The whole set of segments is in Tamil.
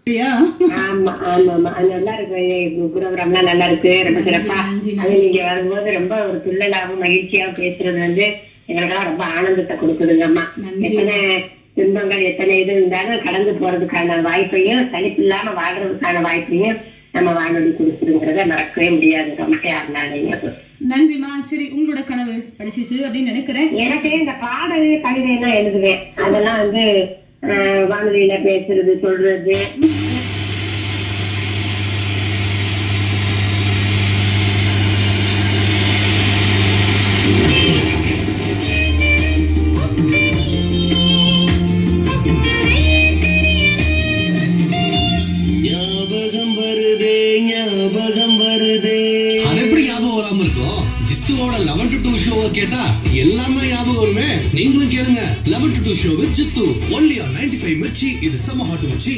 ஆமா ஆமா ஆமா அது நல்லா இருக்கு. புரோகிராம்லாம் நல்லா இருக்கு, ரொம்ப சிறப்பா. அது நீங்க வரும்போது ரொம்ப ஒரு துள்ளலாவும் மகிழ்ச்சியாவும் பேசுறது வந்து எங்களுக்கெல்லாம் ரொம்ப ஆனந்தத்தை கொடுக்குதுங்கம்மா. எத்தனை துன்பங்கள் எத்தனை இது இருந்தாலும் கடந்து போறதுக்கான வாய்ப்பையும் சலிப்பு இல்லாம வாழ்றதுக்கான வாய்ப்பையும் நம்ம வானொலி கொடுக்குதுங்கிறத மறக்கவே முடியாது ரொம்ப யாருனாலையும். நன்றிமா. சரி, உங்களோட கனவு படிச்சிச்சு அப்படின்னு நினைக்கிறேன். எனக்கு இந்த பாடல் கவிதை எல்லாம் எழுதுவேன். அதெல்லாம் வந்து வானொலியில பேசுறது சொல்றது. கேட்டா எல்லாமே ஞாபகம் வருமே. நீங்களும் கேளுங்க 11 to 2 show with Jithu only on 95 Mirchi. இது செம ஹாட் மிர்ச்சி.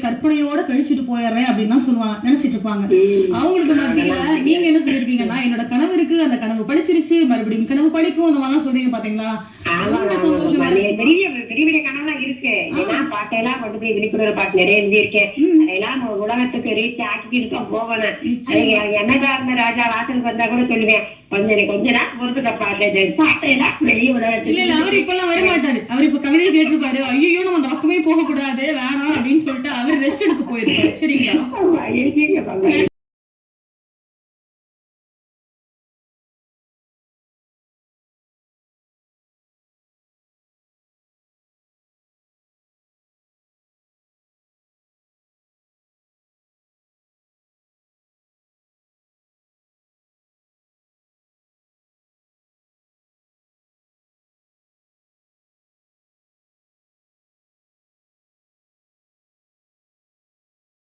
கற்பனையோட கழிச்சுட்டு போயிடுறேன் அப்படின்னு தான் சொல்லுவாங்க, நினைச்சிட்டு இருப்பாங்க. அவங்களுக்கு மத்தியில நீங்க என்ன சொல்லிருக்கீங்கன்னா, என்னோட கனவு இருக்கு, அந்த கனவு பழிச்சிருச்சு, மறுபடியும் கனவு பழிக்கும், அந்த மாதிரிலாம் சொல்றீங்க பாத்தீங்களா? சந்தோஷமா பெரிய பெரிய பெரிய கனவுலாம் இருக்கு. பாட்டெல்லாம் கொண்டு போய் விழிப்புணர்வு பாட்டு நிறைய எழுதியிருக்கேன். அதெல்லாம் உலகத்துக்கு ரீச் ஆக்கிட்டு தான் போகணும். என்னதான் இருந்த ராஜா வாசலுக்கு வந்தா கூட சொல்லுவேன், கொஞ்ச நாள் பொறுத்துட்ட பாட்டு பாட்டையெல்லாம் வெளியே உலகத்துக்கு. இல்ல அவர் இப்பெல்லாம் வரமாட்டாரு. அவர் இப்ப கவிதை கேட்டிருப்பாரு, ஐயோ நம்ம அந்த பக்கமே போக கூடாது வேணாம் அப்படின்னு சொல்லிட்டு அவர் ரெஸ்ட் எடுக்க போயிருப்பாரு. சரிங்களா?